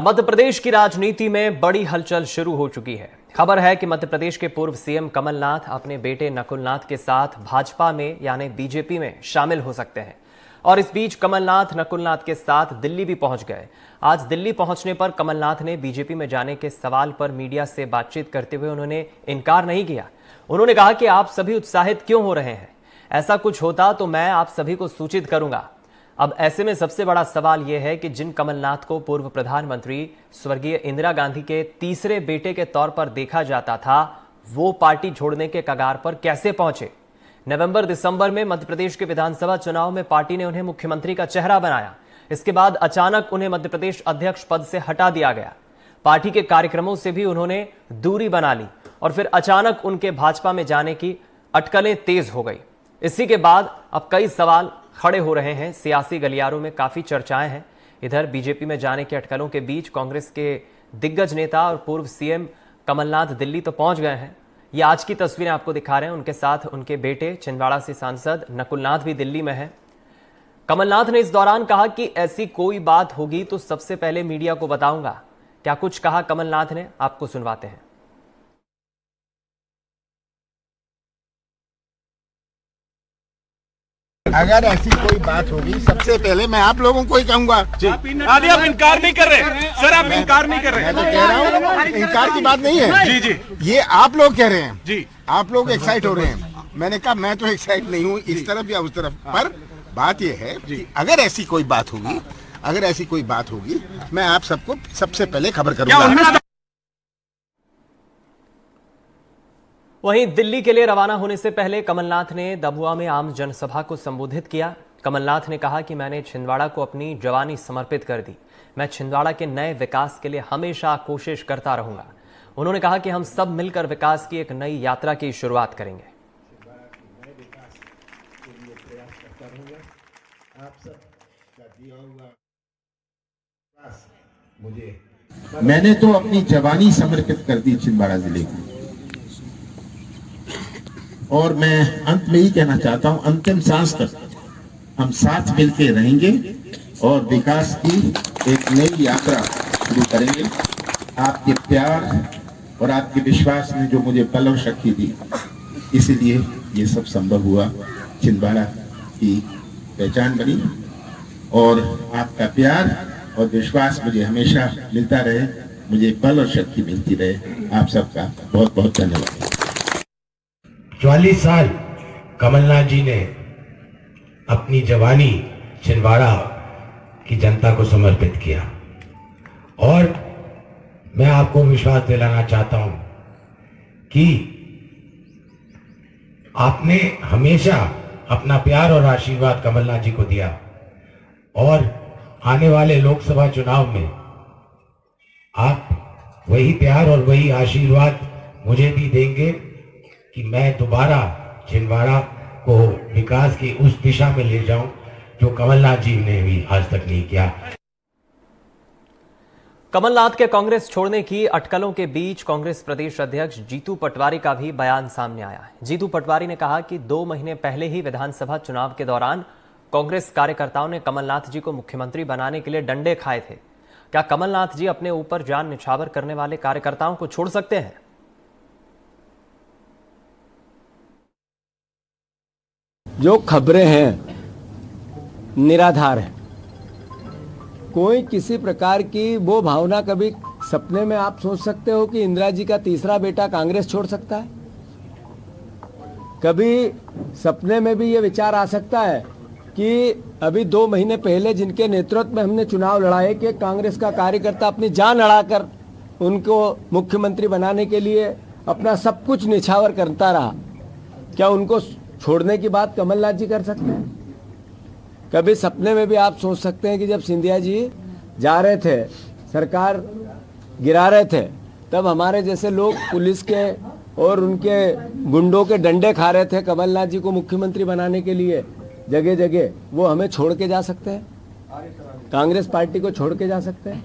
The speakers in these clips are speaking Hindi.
मध्य प्रदेश की राजनीति में बड़ी हलचल शुरू हो चुकी है। खबर है कि मध्य प्रदेश के पूर्व सीएम कमलनाथ अपने बेटे नकुलनाथ के साथ भाजपा में यानी बीजेपी में शामिल हो सकते हैं। और इस बीच कमलनाथ नकुलनाथ के साथ दिल्ली भी पहुंच गए। आज दिल्ली पहुंचने पर कमलनाथ ने बीजेपी में जाने के सवाल पर मीडिया से बातचीत करते हुए उन्होंने इनकार नहीं किया। उन्होंने कहा कि आप सभी उत्साहित क्यों हो रहे हैं, ऐसा कुछ होता तो मैं आप सभी को सूचित करूंगा। अब ऐसे में सबसे बड़ा सवाल यह है कि जिन कमलनाथ को पूर्व प्रधानमंत्री स्वर्गीय इंदिरा गांधी के तीसरे बेटे के तौर पर देखा जाता था, वो पार्टी छोड़ने के कगार पर कैसे पहुंचे। नवंबर दिसंबर में मध्य प्रदेश के विधानसभा चुनाव में पार्टी ने उन्हें मुख्यमंत्री का चेहरा बनाया। इसके बाद अचानक उन्हें मध्य प्रदेश अध्यक्ष पद से हटा दिया गया। पार्टी के कार्यक्रमों से भी उन्होंने दूरी बना ली और फिर अचानक उनके भाजपा में जाने की अटकलें तेज हो गई। इसी के बाद अब कई सवाल खड़े हो रहे हैं। सियासी गलियारों में काफी चर्चाएं हैं। इधर बीजेपी में जाने के अटकलों के बीच कांग्रेस के दिग्गज नेता और पूर्व सीएम कमलनाथ दिल्ली तो पहुंच गए हैं। ये आज की तस्वीरें आपको दिखा रहे हैं। उनके साथ उनके बेटे छिंदवाड़ा से सांसद नकुलनाथ भी दिल्ली में है। कमलनाथ ने इस दौरान कहा कि ऐसी कोई बात होगी तो सबसे पहले मीडिया को बताऊंगा। क्या कुछ कहा कमलनाथ ने, आपको सुनवाते हैं। अगर ऐसी कोई बात होगी सबसे पहले मैं आप लोगों को ही कहूंगा। आदि आप इनकार नहीं कर रहे सर, आप इनकार नहीं कर रहे। मैं तो कह रहा हूँ इनकार की बात नहीं है जी जी, ये आप लोग कह रहे हैं जी, आप लोग एक्साइट हो रहे हैं। मैंने कहा मैं तो एक्साइट नहीं हूँ इस तरफ या उस तरफ, पर बात ये है कि अगर ऐसी कोई बात होगी, मैं आप सबको सबसे पहले खबर करूंगा। वहीं दिल्ली के लिए रवाना होने से पहले कमलनाथ ने दबुआ में आम जनसभा को संबोधित किया। कमलनाथ ने कहा कि मैंने छिंदवाड़ा को अपनी जवानी समर्पित कर दी। मैं छिंदवाड़ा के नए विकास के लिए हमेशा कोशिश करता रहूंगा। उन्होंने कहा कि हम सब मिलकर विकास की एक नई यात्रा की शुरुआत करेंगे। मैंने तो अपनी जवानी समर्पित कर दी छिंदवाड़ा जिले को, और मैं अंत में ही कहना चाहता हूं, अंतिम सांस तक हम साथ मिलकर रहेंगे और विकास की एक नई यात्रा शुरू करेंगे। आपके प्यार और आपके विश्वास ने जो मुझे बल और शक्ति दी, इसीलिए ये सब संभव हुआ। छिंदवाड़ा की पहचान बनी और आपका प्यार और विश्वास मुझे हमेशा मिलता रहे, मुझे बल और शक्ति मिलती रहे। आप सबका बहुत बहुत धन्यवाद। 44 साल कमलनाथ जी ने अपनी जवानी छिंदवाड़ा की जनता को समर्पित किया, और मैं आपको विश्वास दिलाना चाहता हूं कि आपने हमेशा अपना प्यार और आशीर्वाद कमलनाथ जी को दिया, और आने वाले लोकसभा चुनाव में आप वही प्यार और वही आशीर्वाद मुझे भी देंगे कि मैं दोबारा छिंदवाड़ा को विकास की उस दिशा में ले जाऊं जो कमलनाथ जी ने भी आज तक नहीं किया। कमलनाथ के कांग्रेस छोड़ने की अटकलों के बीच कांग्रेस प्रदेश अध्यक्ष जीतू पटवारी का भी बयान सामने आया है। जीतू पटवारी ने कहा कि 2 महीने पहले ही विधानसभा चुनाव के दौरान कांग्रेस कार्यकर्ताओं ने कमलनाथ जी को मुख्यमंत्री बनाने के लिए डंडे खाए थे। क्या कमलनाथ जी अपने ऊपर जान निछावर करने वाले कार्यकर्ताओं को छोड़ सकते हैं? जो खबरें हैं निराधार है। कोई किसी प्रकार की वो भावना, कभी सपने में आप सोच सकते हो कि इंदिरा जी का तीसरा बेटा कांग्रेस छोड़ सकता है? कभी सपने में भी ये विचार आ सकता है कि अभी 2 महीने पहले जिनके नेतृत्व में हमने चुनाव लड़ाए कि कांग्रेस का कार्यकर्ता अपनी जान लड़ाकर उनको मुख्यमंत्री बनाने के लिए अपना सब कुछ निछावर करता रहा, क्या उनको छोड़ने की बात कमलनाथ जी कर सकते हैं? कभी सपने में भी आप सोच सकते हैं कि जब सिंधिया जी जा रहे थे, सरकार गिरा रहे थे, तब हमारे जैसे लोग पुलिस के और उनके गुंडों के डंडे खा रहे थे कमलनाथ जी को मुख्यमंत्री बनाने के लिए जगह जगह, वो हमें छोड़ के जा सकते हैं? कांग्रेस पार्टी को छोड़ के जा सकते हैं?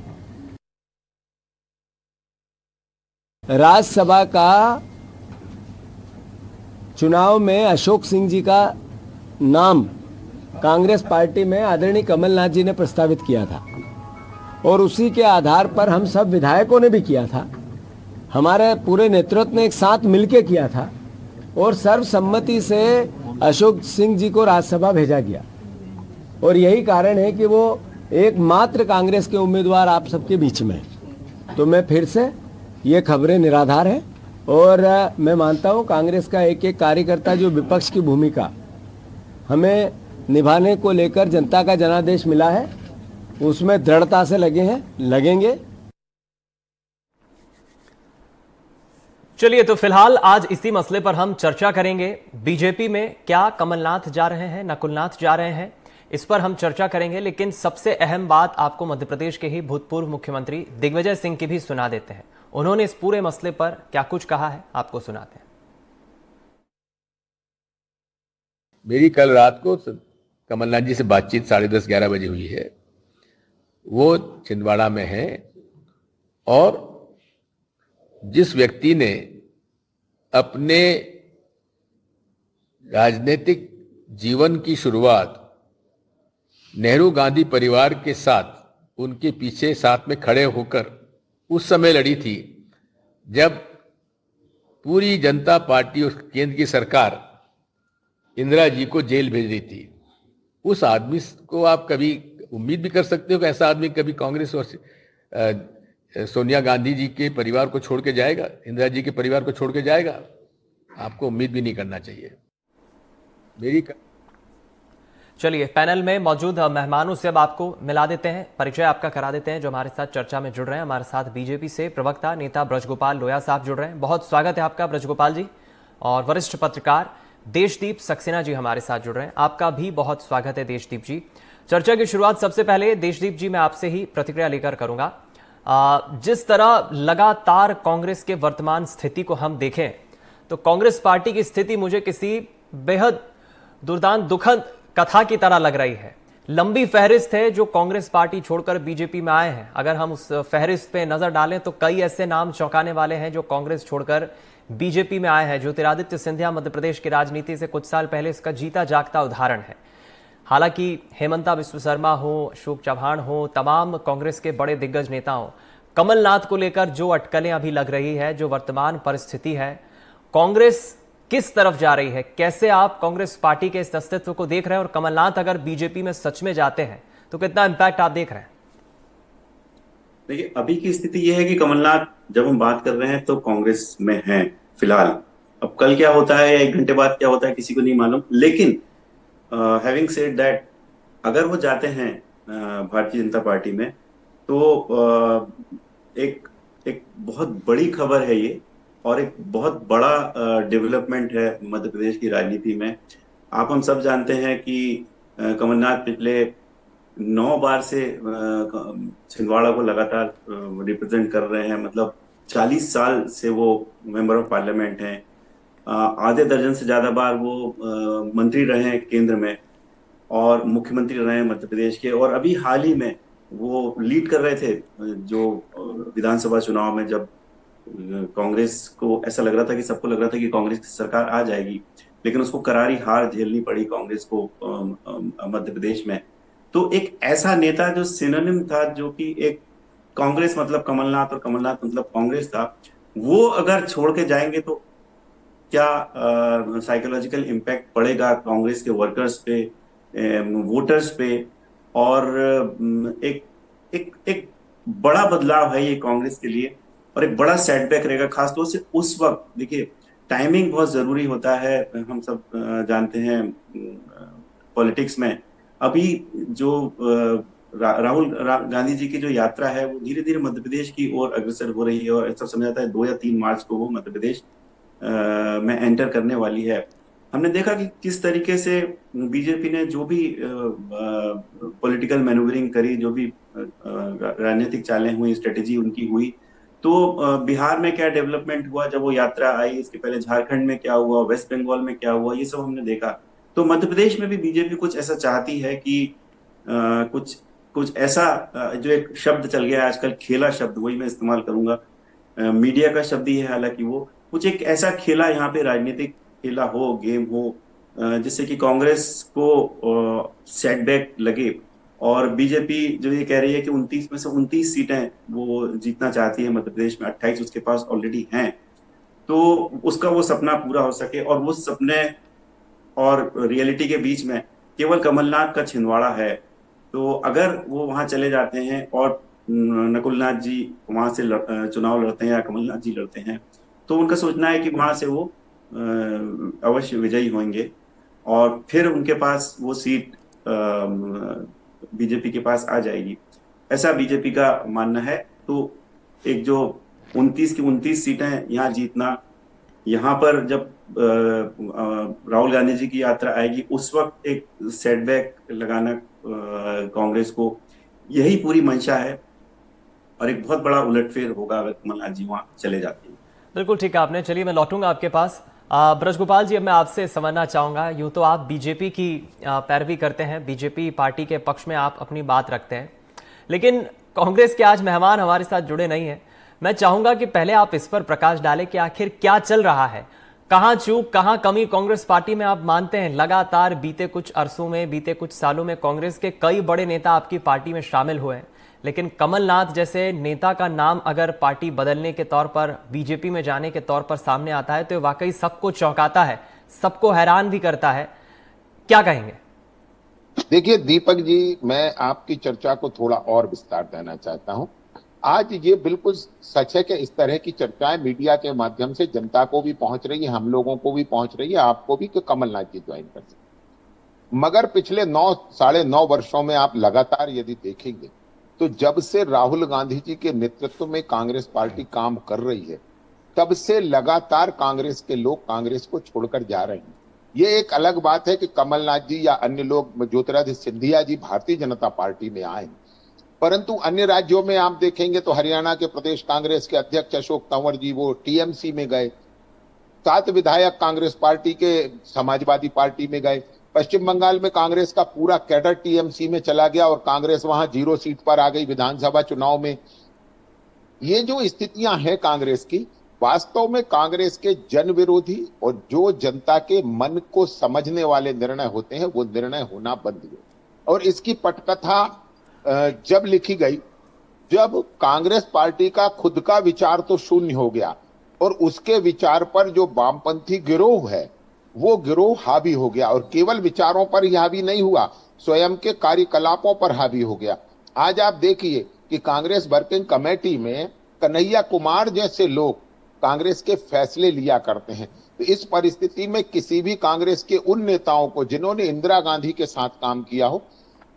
राज्यसभा का चुनाव में अशोक सिंह जी का नाम कांग्रेस पार्टी में आदरणीय कमलनाथ जी ने प्रस्तावित किया था, और उसी के आधार पर हम सब विधायकों ने भी किया था, हमारे पूरे नेतृत्व ने एक साथ मिलकर किया था और सर्वसम्मति से अशोक सिंह जी को राज्यसभा भेजा गया। और यही कारण है कि वो एकमात्र कांग्रेस के उम्मीदवार आप सबके बीच में। तो मैं फिर से, ये खबरें निराधार हैं और मैं मानता हूं कांग्रेस का एक एक कार्यकर्ता जो विपक्ष की भूमिका हमें निभाने को लेकर जनता का जनादेश मिला है, उसमें दृढ़ता से लगे हैं, लगेंगे। चलिए, तो फिलहाल आज इसी मसले पर हम चर्चा करेंगे। बीजेपी में क्या कमलनाथ जा रहे हैं, नकुलनाथ जा रहे हैं, इस पर हम चर्चा करेंगे। लेकिन सबसे अहम बात आपको मध्य प्रदेश के ही भूतपूर्व मुख्यमंत्री दिग्विजय सिंह की भी सुना देते हैं। उन्होंने इस पूरे मसले पर क्या कुछ कहा है, आपको सुनाते हैं। मेरी कल रात को कमलनाथ जी से बातचीत 10:30-11 बजे हुई है। वो छिंदवाड़ा में हैं और जिस व्यक्ति ने अपने राजनीतिक जीवन की शुरुआत नेहरू गांधी परिवार के साथ उनके पीछे साथ में खड़े होकर उस समय लड़ी थी जब पूरी जनता पार्टी और केंद्र की सरकार इंदिरा जी को जेल भेज रही थी, उस आदमी को आप कभी उम्मीद भी कर सकते हो कि ऐसा आदमी कभी कांग्रेस और सोनिया गांधी जी के परिवार को छोड़ के जाएगा, इंदिरा जी के परिवार को छोड़ के जाएगा? आपको उम्मीद भी नहीं करना चाहिए। चलिए, पैनल में मौजूद मेहमानों से अब आपको मिला देते हैं, परिचय आपका करा देते हैं जो हमारे साथ चर्चा में जुड़ रहे हैं। हमारे साथ बीजेपी से प्रवक्ता नेता ब्रजगोपाल लोया साहब जुड़ रहे हैं। बहुत स्वागत है आपका ब्रजगोपाल जी। और वरिष्ठ पत्रकार देशदीप सक्सेना जी हमारे साथ जुड़ रहे हैं, आपका भी बहुत स्वागत है देशदीप जी। चर्चा की शुरुआत सबसे पहले देशदीप जी मैं आपसे ही प्रतिक्रिया लेकर करूंगा। जिस तरह लगातार कांग्रेस के वर्तमान स्थिति को हम देखें तो कांग्रेस पार्टी की स्थिति मुझे किसी बेहद दुखद कथा की तरह लग रही है। लंबी फहरिस्त है जो कांग्रेस पार्टी छोड़कर बीजेपी में आए हैं। अगर हम उस फहरिस्त पे नजर डालें तो कई ऐसे नाम चौंकाने वाले हैं जो कांग्रेस छोड़कर बीजेपी में आए हैं। ज्योतिरादित्य सिंधिया मध्य प्रदेश की राजनीति से कुछ साल पहले इसका जीता जागता उदाहरण है। हालांकि हेमंता बिस्व शर्मा हो, अशोक चव्हाण हो, तमाम कांग्रेस के बड़े दिग्गज नेता हो, कमलनाथ को लेकर जो अटकलें अभी लग रही है, जो वर्तमान परिस्थिति है, कांग्रेस किस तरफ जा रही है, कैसे आप कांग्रेस पार्टी के इस अस्तित्व को देख रहे हैं? और कमलनाथ अगर बीजेपी में सच में जाते हैं तो कितना इंपैक्ट आप देख रहे हैं? देखिए, अभी की स्थिति यह है कि कमलनाथ जब हम बात कर रहे हैं तो कांग्रेस में हैं फिलहाल। अब कल क्या होता है या 1 घंटे बाद क्या होता है किसी को नहीं मालूम। लेकिन हैविंग सेड दैट, अगर वो जाते हैं भारतीय जनता पार्टी में तो एक बहुत बड़ी खबर है ये और एक बहुत बड़ा डेवलपमेंट है मध्य प्रदेश की राजनीति में। आप हम सब जानते हैं कि कमलनाथ पिछले 9 बार से छिंदवाड़ा को लगातार रिप्रेजेंट कर रहे हैं। मतलब 40 साल से वो मेंबर ऑफ पार्लियामेंट हैं। आधे दर्जन से ज्यादा बार वो मंत्री रहे हैं केंद्र में और मुख्यमंत्री रहे हैं मध्य प्रदेश के। और अभी हाल ही में वो लीड कर रहे थे जो विधानसभा चुनाव में, जब कांग्रेस को ऐसा लग रहा था कि सबको लग रहा था कि कांग्रेस की सरकार आ जाएगी, लेकिन उसको करारी हार झेलनी पड़ी कांग्रेस को मध्य प्रदेश में। तो एक ऐसा नेता जो सिनोनिम था, जो कि एक कांग्रेस मतलब कमलनाथ और कमलनाथ मतलब कांग्रेस था, वो अगर छोड़ के जाएंगे तो क्या साइकोलॉजिकल इम्पैक्ट पड़ेगा कांग्रेस के वर्कर्स पे, वोटर्स पे। और एक बड़ा बदलाव है ये कांग्रेस के लिए और एक बड़ा सेटबैक रहेगा, खासतौर से उस वक्त। देखिए, टाइमिंग बहुत जरूरी होता है, हम सब जानते हैं पॉलिटिक्स में। अभी जो राहुल गांधी जी की जो यात्रा है वो धीरे धीरे मध्य प्रदेश की ओर अग्रसर हो रही है और सब समझ आता है 2 या 3 मार्च को वो मध्य प्रदेश में एंटर करने वाली है। हमने देखा कि किस तरीके से बीजेपी ने जो भी पॉलिटिकल मैन्यूवरिंग करी, जो भी राजनीतिक चालें हुई, स्ट्रेटेजी उनकी हुई, तो बिहार में क्या डेवलपमेंट हुआ जब वो यात्रा आई, इसके पहले झारखंड में क्या हुआ, वेस्ट बंगाल में क्या हुआ, ये सब हमने देखा। तो मध्य प्रदेश में भी बीजेपी कुछ ऐसा चाहती है कि कुछ ऐसा, जो एक शब्द चल गया है आजकल, खेला शब्द, वही मैं इस्तेमाल करूंगा, मीडिया का शब्द ही है हालांकि वो, कुछ एक ऐसा खेला यहाँ पे राजनीतिक खेला हो, गेम हो, जिससे कि कांग्रेस को सेटबैक लगे और बीजेपी जो ये कह रही है कि 29 में से 29 सीटें वो जीतना चाहती है मध्य प्रदेश में, 28 उसके पास ऑलरेडी हैं, तो उसका वो सपना पूरा हो सके। और वो सपने और रियलिटी के बीच में केवल कमलनाथ का छिंदवाड़ा है। तो अगर वो वहां चले जाते हैं और नकुलनाथ जी वहां से चुनाव लड़ते हैं या कमलनाथ जी लड़ते हैं, तो उनका सोचना है कि वहां से वो अवश्य विजयी होंगे और फिर उनके पास वो सीट बीजेपी के पास आ जाएगी, ऐसा बीजेपी का मानना है। तो एक जो 29 की 29 सीटें यहाँ जीतना, यहाँ पर जब राहुल गांधी जी की यात्रा आएगी उस वक्त एक सेटबैक लगाना कांग्रेस को, यही पूरी मंशा है। और एक बहुत बड़ा उलटफेर होगा अगर कमलनाथ जी वहां चले जाते हैं। बिल्कुल ठीक है आपने। चलिए मैं लौटूंगा आपके पास। ब्रजगोपाल जी, अब मैं आपसे समझना चाहूंगा, यूं तो आप बीजेपी की पैरवी करते हैं, बीजेपी पार्टी के पक्ष में आप अपनी बात रखते हैं, लेकिन कांग्रेस के आज मेहमान हमारे साथ जुड़े नहीं हैं। मैं चाहूंगा कि पहले आप इस पर प्रकाश डालें कि आखिर क्या चल रहा है, कहां चूक कहां कमी कांग्रेस पार्टी में आप मानते हैं। लगातार बीते कुछ अरसों में, बीते कुछ सालों में कांग्रेस के कई बड़े नेता आपकी पार्टी में शामिल हुए हैं, लेकिन कमलनाथ जैसे नेता का नाम अगर पार्टी बदलने के तौर पर, बीजेपी में जाने के तौर पर सामने आता है तो वाकई सबको चौंकाता है, सबको हैरान भी करता है। क्या कहेंगे? देखिए दीपक जी, मैं आपकी चर्चा को थोड़ा और विस्तार देना चाहता हूं। आज ये बिल्कुल सच है कि इस तरह की चर्चाएं मीडिया के माध्यम से जनता को भी पहुंच रही है, हम लोगों को भी पहुंच रही है, आपको भी, कि कमलनाथ जी ज्वाइन कर सकते। मगर पिछले 9-9.5 वर्षों में आप लगातार यदि देखेंगे तो जब से राहुल गांधी जी के नेतृत्व में कांग्रेस पार्टी काम कर रही है, तब से लगातार कांग्रेस के लोग कांग्रेस को छोड़कर जा रहे हैं। ये एक अलग बात है कि कमलनाथ जी या अन्य लोग, ज्योतिरादित्य सिंधिया जी भारतीय जनता पार्टी में आए, परंतु अन्य राज्यों में आप देखेंगे तो हरियाणा के प्रदेश कांग्रेस के अध्यक्ष अशोक तंवर जी वो टीएमसी में गए, 7 विधायक कांग्रेस पार्टी के समाजवादी पार्टी में गए, पश्चिम बंगाल में कांग्रेस का पूरा कैडर टीएमसी में चला गया और कांग्रेस वहां 0 सीट पर आ गई विधानसभा चुनाव में। ये जो स्थितियां हैं कांग्रेस की, वास्तव में कांग्रेस के जन विरोधी और जो जनता के मन को समझने वाले निर्णय होते हैं वो निर्णय होना बंद हुए। और इसकी पटकथा जब लिखी गई, जब कांग्रेस पार्टी का खुद का विचार तो शून्य हो गया और उसके विचार पर जो वामपंथी गिरोह है वो गिरोह हावी हो गया, और केवल विचारों पर ही हावी नहीं हुआ, स्वयं के कार्यकलापों पर हावी हो गया। आज आप देखिए कि कांग्रेस वर्किंग कमेटी में कन्हैया कुमार जैसे लोग कांग्रेस के फैसले लिया करते हैं। तो इस परिस्थिति में किसी भी कांग्रेस के उन नेताओं को जिन्होंने इंदिरा गांधी के साथ काम किया हो,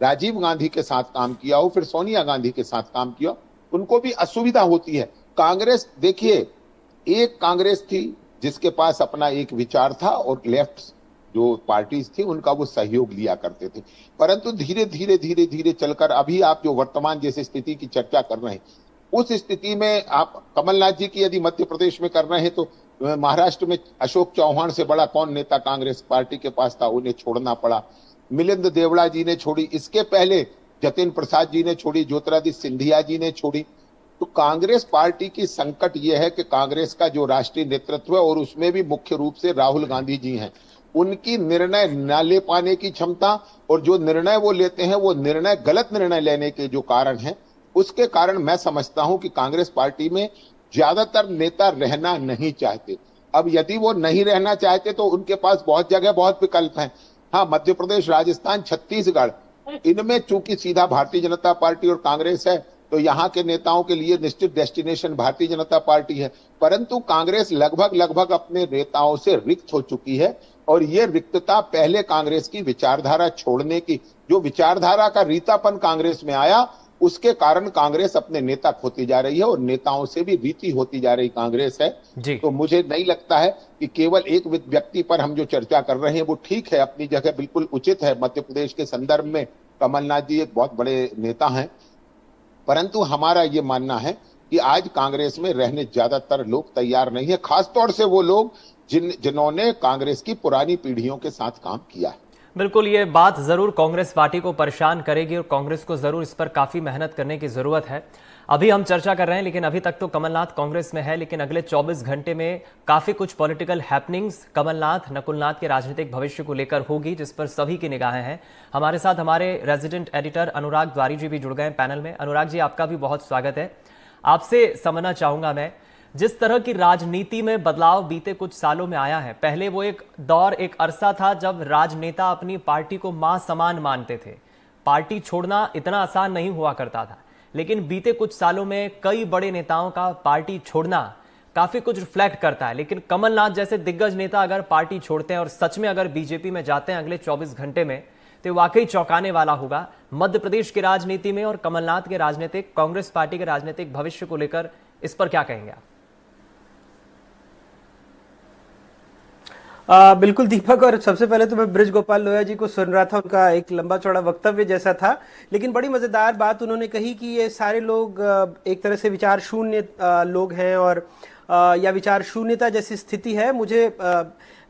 राजीव गांधी के साथ काम किया हो, फिर सोनिया गांधी के साथ काम किया, उनको भी असुविधा होती है। कांग्रेस, देखिए, एक कांग्रेस थी जिसके पास अपना एक विचार था और लेफ्ट जो पार्टीज थी उनका वो सहयोग लिया करते थे, परंतु धीरे धीरे धीरे धीरे चलकर अभी आप जो वर्तमान जैसी स्थिति की चर्चा कर रहे हैं, उस स्थिति में आप कमलनाथ जी की यदि मध्य प्रदेश में कर रहे हैं तो महाराष्ट्र में अशोक चौहान से बड़ा कौन नेता कांग्रेस पार्टी के पास था, उन्हें छोड़ना पड़ा। मिलिंद देवड़ा जी ने छोड़ी, इसके पहले जतिन प्रसाद जी ने छोड़ी, ज्योतिरादित्य सिंधिया जी ने छोड़ी। तो कांग्रेस पार्टी की संकट यह है कि कांग्रेस का जो राष्ट्रीय नेतृत्व है और उसमें भी मुख्य रूप से राहुल गांधी जी हैं, उनकी निर्णय न ले पाने की क्षमता, और जो निर्णय वो लेते हैं वो निर्णय गलत निर्णय लेने के जो कारण है, उसके कारण मैं समझता हूं कि कांग्रेस पार्टी में ज्यादातर नेता रहना नहीं चाहते। अब यदि वो नहीं रहना चाहते तो उनके पास बहुत जगह बहुत विकल्प हैं। हाँ, मध्य प्रदेश, राजस्थान, छत्तीसगढ़, इनमें चूंकि सीधा भारतीय जनता पार्टी और कांग्रेस है तो यहाँ के नेताओं के लिए निश्चित डेस्टिनेशन भारतीय जनता पार्टी है, परंतु कांग्रेस लगभग अपने नेताओं से रिक्त हो चुकी है। और ये रिक्तता पहले कांग्रेस की विचारधारा छोड़ने की, जो विचारधारा का रीतापन कांग्रेस में आया, उसके कारण कांग्रेस अपने नेता खोती जा रही है और नेताओं से भी रीति होती जा रही कांग्रेस है जी। तो मुझे नहीं लगता है कि केवल एक व्यक्ति पर हम जो चर्चा कर रहे हैं वो ठीक है, अपनी जगह बिल्कुल उचित है। मध्य प्रदेश के संदर्भ में कमलनाथ जी एक बहुत बड़े नेता हैं, परंतु हमारा ये मानना है कि आज कांग्रेस में रहने ज्यादातर लोग तैयार नहीं है, खासतौर से वो लोग जिन्होंने कांग्रेस की पुरानी पीढ़ियों के साथ काम किया है। बिल्कुल, ये बात जरूर कांग्रेस पार्टी को परेशान करेगी और कांग्रेस को जरूर इस पर काफी मेहनत करने की जरूरत है। अभी हम चर्चा कर रहे हैं, लेकिन अभी तक तो कमलनाथ कांग्रेस में है, लेकिन अगले 24 घंटे में काफी कुछ पॉलिटिकल हैपनिंग्स कमलनाथ नकुलनाथ के राजनीतिक भविष्य को लेकर होगी, जिस पर सभी की निगाहें हैं। हमारे साथ हमारे रेजिडेंट एडिटर अनुराग द्वारी जी भी जुड़ गए हैं पैनल में। अनुराग जी, आपका भी बहुत स्वागत है। आपसे समझना चाहूंगा मैं, जिस तरह की राजनीति में बदलाव बीते कुछ सालों में आया है, पहले वो एक दौर, एक अरसा था जब राजनेता अपनी पार्टी को मां समान मानते थे। पार्टी छोड़ना इतना आसान नहीं हुआ करता था, लेकिन बीते कुछ सालों में कई बड़े नेताओं का पार्टी छोड़ना काफी कुछ रिफ्लेक्ट करता है। लेकिन कमलनाथ जैसे दिग्गज नेता अगर पार्टी छोड़ते हैं और सच में अगर बीजेपी में जाते हैं अगले 24 घंटे में, तो वाकई चौंकाने वाला होगा मध्य प्रदेश की राजनीति में। और कमलनाथ के राजनीतिक, कांग्रेस पार्टी के राजनीतिक भविष्य को लेकर इस पर क्या कहेंगे आप? बिल्कुल दीपक, और सबसे पहले तो मैं ब्रिज गोपाल लोया जी को सुन रहा था, उनका एक लंबा चौड़ा वक्तव्य जैसा था, लेकिन बड़ी मजेदार बात उन्होंने कही कि ये सारे लोग एक तरह से विचार शून्य लोग हैं, और या विचार शून्यता जैसी स्थिति है। मुझे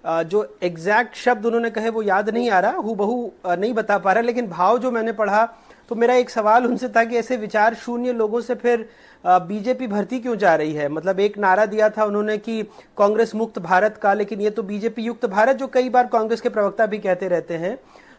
जो एग्जैक्ट शब्द उन्होंने कहे वो याद नहीं आ रहा, हूबहू नहीं बता पा रहा, लेकिन भाव जो मैंने पढ़ा तो मेरा एक सवाल उनसे था कि ऐसे विचार शून्य लोगों से फिर बीजेपी भर्ती क्यों जा रही है। मतलब एक नारा दिया था उन्होंने कि कांग्रेस मुक्त भारत का, लेकिन ये तो बीजेपी युक्त भारत, जो कई बार कांग्रेस के प्रवक्ता भी कहते रहते हैं।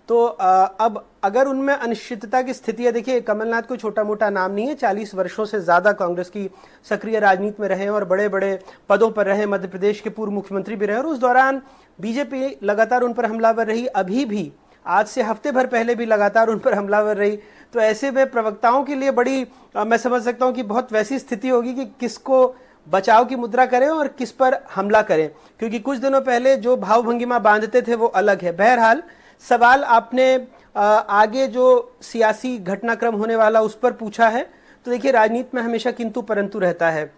तो अब अगर उनमें अनिश्चितता की स्थिति है, देखिए कमलनाथ कोई छोटा मोटा नाम नहीं है, 40 वर्षों से ज्यादा कांग्रेस की सक्रिय राजनीति में रहे और बड़े बड़े पदों पर रहे, मध्य प्रदेश के पूर्व मुख्यमंत्री भी रहे, और उस दौरान बीजेपी लगातार उन पर हमलावर रही, अभी भी, आज से हफ्ते भर पहले भी लगातार उन पर हमलावर रही। तो ऐसे में प्रवक्ताओं के लिए बड़ी मैं समझ सकता हूं कि बहुत वैसी स्थिति होगी कि किसको बचाव की मुद्रा करें और किस पर हमला करें, क्योंकि कुछ दिनों पहले जो भाव भंगिमा बांधते थे वो अलग है। बहरहाल सवाल आपने आगे जो सियासी घटनाक्रम होने वाला उस पर पूछा है, तो देखिए राजनीति में हमेशा किंतु परंतु रहता है।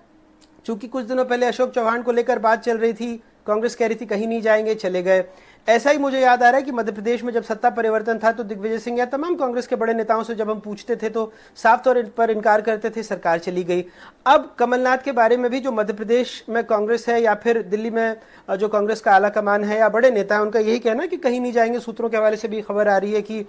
चूंकि कुछ दिनों पहले अशोक चौहान को लेकर बात चल रही थी, कांग्रेस कह रही थी कहीं नहीं जाएंगे, चले गए। ऐसा ही मुझे याद आ रहा है कि मध्य प्रदेश में जब सत्ता परिवर्तन था तो दिग्विजय सिंह या तमाम कांग्रेस के बड़े नेताओं से जब हम पूछते थे तो साफ तौर पर इनकार करते थे, सरकार चली गई। अब कमलनाथ के बारे में भी जो मध्य प्रदेश में कांग्रेस है या फिर दिल्ली में जो कांग्रेस का आला कमान है या बड़े नेता है, उनका यही कहना कि कहीं नहीं जाएंगे। सूत्रों के हवाले से भी खबर आ रही है कि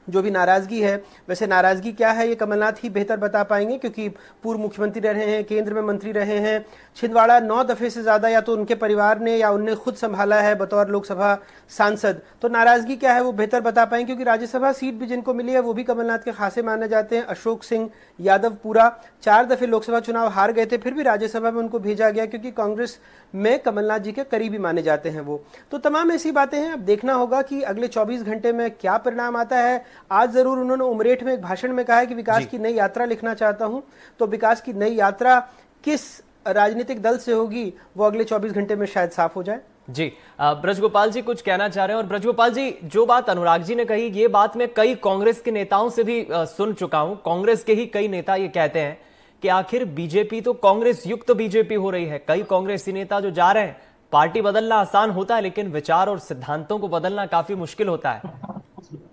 जो भी नाराजगी है, वैसे नाराजगी क्या है ये कमलनाथ ही बेहतर बता पाएंगे, क्योंकि पूर्व मुख्यमंत्री रहे हैं, केंद्र में मंत्री रहे हैं, छिंदवाड़ा 9 दफे से ज्यादा या तो उनके परिवार ने या उनने खुद संभाला है बतौर लोकसभा सांसद। तो नाराजगी क्या है वो बेहतर बता पाएंगे, क्योंकि राज्यसभा सीट भी जिनको मिली है वो भी कमलनाथ के खासे माने जाते हैं। अशोक सिंह यादव पूरा 4 दफे लोकसभा चुनाव हार गए थे, फिर भी राज्यसभा में उनको भेजा गया क्योंकि कांग्रेस में कमलनाथ जी के करीबी माने जाते हैं वो। तो तमाम ऐसी बातें हैं। अब देखना होगा कि अगले 24 घंटे में क्या परिणाम आता है। आज जरूर उन्होंने उमरेठ में एक भाषण में कहा है कि विकास की नई यात्रा लिखना चाहता हूं, तो विकास की नई यात्रा किस राजनीतिक दल से होगी वो अगले 24 घंटे में शायद साफ हो जाए। जी, ब्रजगोपाल जी कुछ कहना चाह रहे हैं। और ब्रजगोपाल जी, जो बात अनुराग जी ने कही, ये बात मैं कई कांग्रेस के नेताओं से भी सुन चुका हूं। कांग्रेस के ही कई नेता ये कहते हैं कि आखिर बीजेपी तो कांग्रेस युक्त बीजेपी हो रही है। कई कांग्रेसी नेता जो जा रहे हैं, पार्टी बदलना आसान होता है लेकिन विचार और सिद्धांतों को बदलना काफी मुश्किल होता है।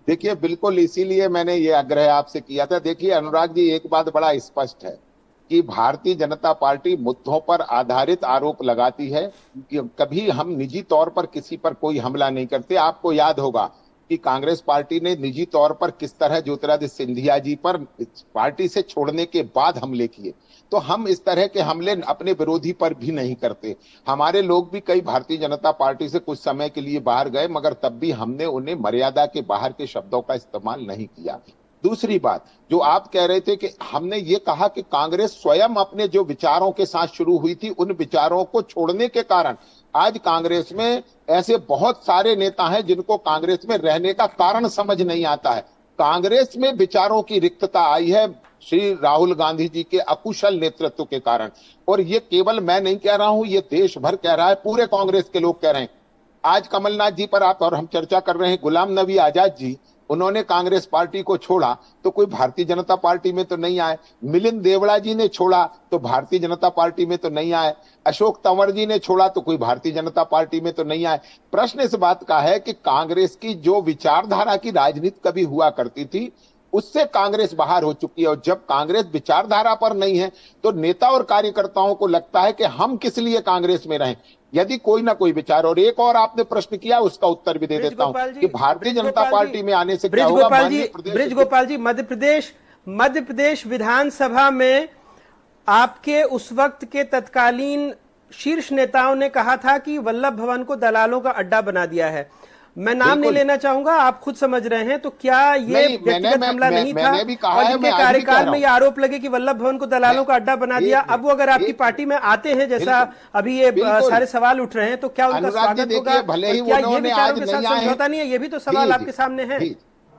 देखिए, बिल्कुल इसीलिए मैंने ये आग्रह आपसे किया था। देखिए अनुराग जी, एक बात बड़ा स्पष्ट है कि भारतीय जनता पार्टी मुद्दों पर आधारित आरोप लगाती है कि कभी हम निजी तौर पर किसी पर कोई हमला नहीं करते। आपको याद होगा कि कांग्रेस पार्टी ने निजी तौर पर किस तरह ज्योतिरादित्य सिंधिया जी पर पार्टी से छोड़ने के बाद हमले किए। तो हम इस तरह के हमले अपने विरोधी पर भी नहीं करते। हमारे लोग भी कई भारतीय जनता पार्टी से कुछ समय के लिए बाहर गए, मगर तब भी हमने उन्हें मर्यादा के बाहर के शब्दों का इस्तेमाल नहीं किया। दूसरी बात जो आप कह रहे थे कि हमने ये कहा कि कांग्रेस स्वयं अपने जो विचारों के साथ शुरू हुई थी, उन विचारों को छोड़ने के कारण आज कांग्रेस में ऐसे बहुत सारे नेता हैं जिनको कांग्रेस में रहने का कारण समझ नहीं आता है। कांग्रेस में विचारों की रिक्तता आई है श्री राहुल गांधी जी के अकुशल नेतृत्व के कारण। और ये केवल मैं नहीं कह रहा हूं, ये देश भर कह रहा है, पूरे कांग्रेस के लोग कह रहे हैं। आज कमलनाथ जी पर आप और हम चर्चा कर रहे हैं, गुलाम नबी आजाद जी, उन्होंने कांग्रेस पार्टी को छोड़ा तो कोई भारतीय जनता पार्टी में तो नहीं आए। मिलिंद देवड़ा जी ने छोड़ा तो भारतीय जनता पार्टी में तो नहीं आए। अशोक तंवर जी ने छोड़ा तो कोई भारतीय जनता पार्टी में तो नहीं आए। प्रश्न इस बात का है कि कांग्रेस की जो विचारधारा की राजनीति कभी हुआ करती थी, उससे कांग्रेस बाहर हो चुकी है। और जब कांग्रेस विचारधारा पर नहीं है तो नेता और कार्यकर्ताओं को लगता है कि हम किस लिए कांग्रेस में रहें, यदि कोई ना कोई विचार। और एक और आपने प्रश्न किया, उसका उत्तर भी दे देता हूं कि भारतीय जनता पार्टी में आने से क्या होगा। ब्रिज गोपाल जी, मध्य प्रदेश विधानसभा में आपके उस वक्त के तत्कालीन शीर्ष नेताओं ने कहा था कि वल्लभ भवन को दलालों का अड्डा बना दिया है। मैं नाम नहीं लेना चाहूंगा, आप खुद समझ रहे हैं। तो क्या ये व्यक्तिगत हमला नहीं था? और इनके कार्यकाल में ये आरोप लगे कि वल्लभ भवन को दलालों का अड्डा बना दिया, अब वो अगर आपकी पार्टी में आते हैं, जैसा अभी ये सारे सवाल उठ रहे हैं, तो क्या उनका स्वागत होगा? क्या ये विचारों के साथ समझौता नहीं है? ये भी तो सवाल आपके सामने है।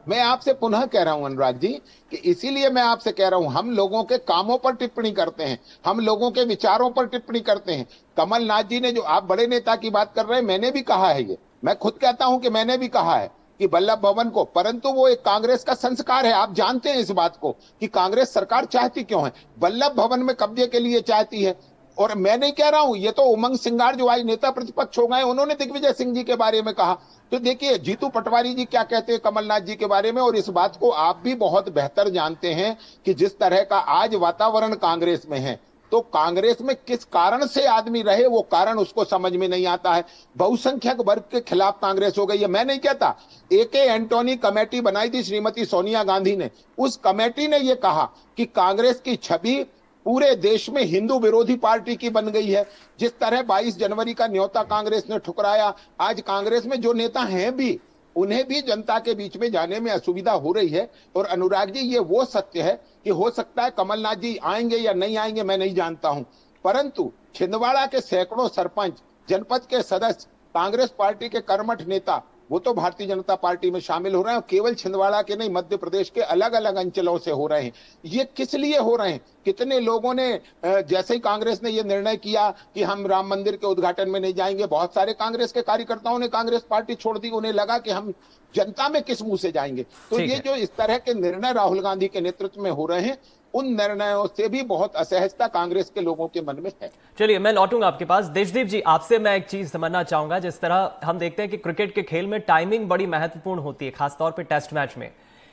मैं आपसे पुनः कह रहा हूं अनुराग जी कि इसीलिए मैं आपसे कह रहा हूं, हम लोगों के कामों पर टिप्पणी करते हैं, हम लोगों के विचारों पर टिप्पणी करते हैं। कमलनाथ जी ने, जो आप बड़े नेता की बात कर रहे हैं, मैंने भी कहा है, ये मैं खुद कहता हूं कि मैंने भी कहा है कि वल्लभ भवन को, परंतु वो एक कांग्रेस का संस्कार है। आप जानते हैं इस बात को कि कांग्रेस सरकार चाहती क्यों है, वल्लभ भवन में कब्जे के लिए चाहती है। और मैं नहीं कह रहा हूं, ये तो उमंग सिंगार जो आज नेता प्रतिपक्ष हो गए, उन्होंने दिग्विजय सिंह जी के बारे में कहा। तो देखिए जीतू पटवारी जी क्या कहते हैं कमलनाथ जी के बारे में, और इस बात को आप भी बहुत बेहतर जानते हैं कि जिस तरह का आज वातावरण कांग्रेस में है, तो कांग्रेस में किस कारण से आदमी रहे, वो कारण उसको समझ में नहीं आता है। बहुसंख्यक वर्ग के खिलाफ कांग्रेस हो गई है। मैं नहीं कहता, ए.के. एंटोनी कमेटी बनाई थी श्रीमती सोनिया गांधी ने, उस कमेटी ने ये कहा कि कांग्रेस की छवि पूरे देश में हिंदू विरोधी पार्टी की बन गई है। जिस तरह 22 जनवरी का न्योता कांग्रेस ने ठुकराया, आज कांग्रेस में जो नेता हैं भी, उन्हें भी जनता के बीच में जाने में असुविधा हो रही है। और अनुराग जी, ये वो सत्य है कि हो सकता है कमलनाथ जी आएंगे या नहीं आएंगे, मैं नहीं जानता हूं, परंतु छिंदवाड़ा के सैकड़ों सरपंच, जनपद के सदस्य, कांग्रेस पार्टी के कर्मठ नेता, वो तो भारतीय जनता पार्टी में शामिल हो रहे हैं। केवल छिंदवाड़ा के नहीं, मध्य प्रदेश के अलग अलग अंचलों से हो रहे हैं। ये किस लिए हो रहे हैं? कितने लोगों ने, जैसे ही कांग्रेस ने ये निर्णय किया कि हम राम मंदिर के उद्घाटन में नहीं जाएंगे, बहुत सारे कांग्रेस के कार्यकर्ताओं ने कांग्रेस पार्टी छोड़ दी। उन्हें लगा कि हम जनता में किस मुंह से जाएंगे। तो ये जो इस तरह के निर्णय राहुल गांधी के नेतृत्व में हो रहे हैं, उन निर्णयों से भी बहुत असहजता कांग्रेस के लोगों के मन में है। चलिए मैं लौटूंगा आपके पास। देशदीप जी, आपसे मैं एक चीज समझना चाहूंगा। जिस तरह हम देखते हैं कि क्रिकेट के खेल में टाइमिंग बड़ी महत्वपूर्ण होती है, खासतौर पे टेस्ट मैच में।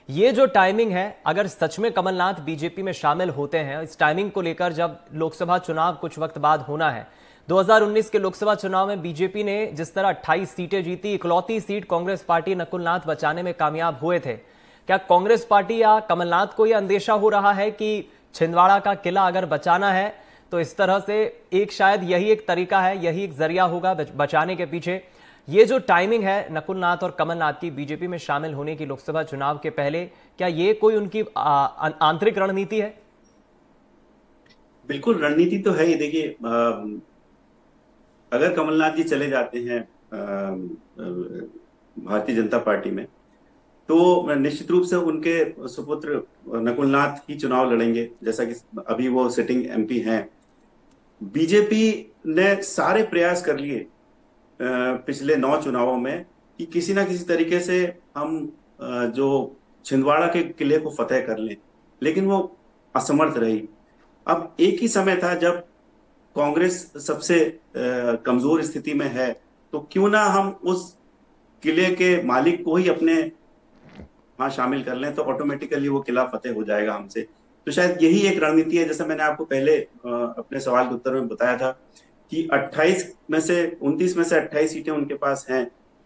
ये जो टाइमिंग है, अगर सच में कमलनाथ बीजेपी में शामिल होते हैं, इस टाइमिंग को लेकर जब लोकसभा चुनाव कुछ वक्त बाद होना है, 2019 के लोकसभा चुनाव में बीजेपी ने जिस तरह 28 सीटें जीती, इकलौती सीट कांग्रेस पार्टी नकुलनाथ बचाने में कामयाब हुए थे। क्या कांग्रेस पार्टी या कमलनाथ को यह अंदेशा हो रहा है कि छिंदवाड़ा का किला अगर बचाना है तो इस तरह से एक, शायद यही एक तरीका है, यही एक जरिया होगा बचाने के पीछे? ये जो टाइमिंग है नकुलनाथ और कमलनाथ की बीजेपी में शामिल होने की लोकसभा चुनाव के पहले, क्या ये कोई उनकी आंतरिक रणनीति है? बिल्कुल रणनीति तो है ही। देखिए, अगर कमलनाथ जी चले जाते हैं भारतीय जनता पार्टी में, तो निश्चित रूप से उनके सुपुत्र नकुलनाथ ही चुनाव लड़ेंगे, जैसा कि अभी वो सिटिंग एमपी हैं। बीजेपी ने सारे प्रयास कर लिए पिछले 9 चुनावों में कि किसी ना किसी तरीके से हम जो छिंदवाड़ा के किले को फतेह कर लें, लेकिन वो असमर्थ रही। अब एक ही समय था जब कांग्रेस सबसे कमजोर स्थिति में है, तो क्यों ना हम उस किले के मालिक को ही अपने वहां शामिल कर लें, तो ऑटोमेटिकली वो किला फतेह हो जाएगा हमसे। तो शायद यही एक रणनीति है। जैसा मैंने आपको पहले अपने सवाल के उत्तर में बताया था कि 29 में से 28 सीटें उनके पास हैं,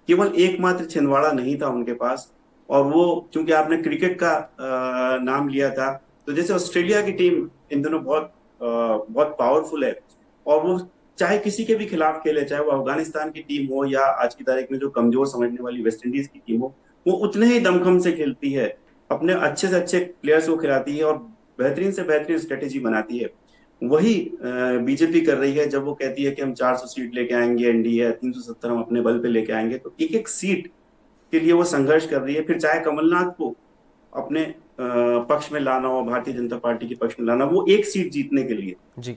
केवल एकमात्र छिंदवाड़ा नहीं था उनके पास। और वो, चूंकि आपने क्रिकेट का नाम लिया था, तो जैसे ऑस्ट्रेलिया की टीम इन दिनों बहुत पावरफुल है, और वो चाहे किसी के भी खिलाफ खेले, चाहे वो अफगानिस्तान की टीम हो या आज की तारीख में जो कमजोर समझने वाली वेस्ट इंडीज की टीम हो, वो उतने ही दमखम से खेलती है, अपने अच्छे से अच्छे प्लेयर्स को खिलाती है और बेहतरीन से बेहतरीन स्ट्रेटेजी बनाती है। वही बीजेपी कर रही है जब वो कहती है कि हम 400 सीट लेके आएंगे, एनडीए 370 हम अपने बल पे लेके आएंगे। तो एक एक सीट के लिए वो संघर्ष कर रही है। फिर चाहे कमलनाथ को अपने पक्ष में लाना हो, भारतीय जनता पार्टी के पक्ष में लाना, वो एक सीट जीतने के लिए जी,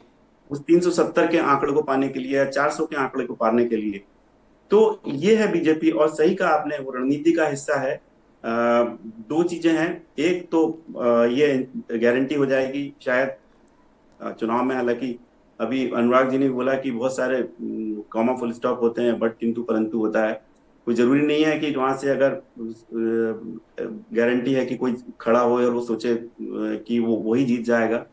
उस 370 के आंकड़े को पाने के लिए, 400 के आंकड़े को पाने के लिए। तो ये है बीजेपी। और सही कहा आपने, वो रणनीति का हिस्सा है। 2 चीजें हैं। एक तो ये गारंटी हो जाएगी शायद चुनाव में, हालांकि अभी अनुराग जी ने बोला कि बहुत सारे कॉमा फुल स्टॉप होते हैं, बट किंतु परंतु होता है। कोई जरूरी नहीं है कि वहां से अगर गारंटी है कि कोई खड़ा हो और वो सोचे कि वो वही जीत जाएगा।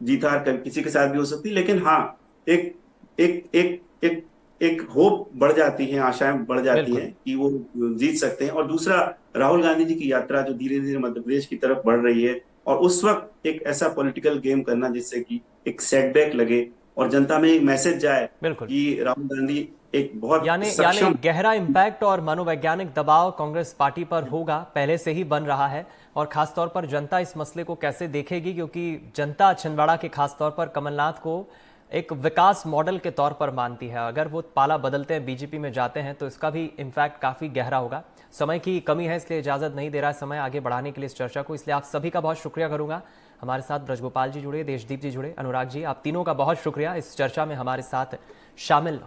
जीत हार किसी के साथ भी हो सकती है, लेकिन हाँ, एक एक एक एक एक होप बढ़ जाती है, आशाएं बढ़ जाती हैं कि वो जीत सकते हैं। और दूसरा, राहुल गांधी जी की यात्रा जो धीरे धीरे मध्य प्रदेश की तरफ बढ़ रही है, और उस वक्त एक ऐसा पॉलिटिकल गेम करना जिससे कि एक सेटबैक लगे और जनता में एक मैसेज जाए बिल्कुल। कि राहुल गांधी एक बहुत यानी सक्षम गहरा इम्पैक्ट और मनोवैज्ञानिक दबाव कांग्रेस पार्टी पर होगा, पहले से ही बन रहा है। और खासतौर पर जनता इस मसले को कैसे देखेगी, क्योंकि जनता छिंदवाड़ा के खासतौर पर कमलनाथ को एक विकास मॉडल के तौर पर मानती है। अगर वो पाला बदलते हैं, बीजेपी में जाते हैं, तो इसका भी इम्पैक्ट काफी गहरा होगा। समय की कमी है, इसलिए इजाजत नहीं दे रहा है समय आगे बढ़ाने के लिए इस चर्चा को, इसलिए आप सभी का बहुत शुक्रिया करूंगा। हमारे साथ ब्रजगोपाल जी जुड़े, देशदीप जी जुड़े, अनुराग जी, आप तीनों का बहुत शुक्रिया इस चर्चा में हमारे साथ शामिल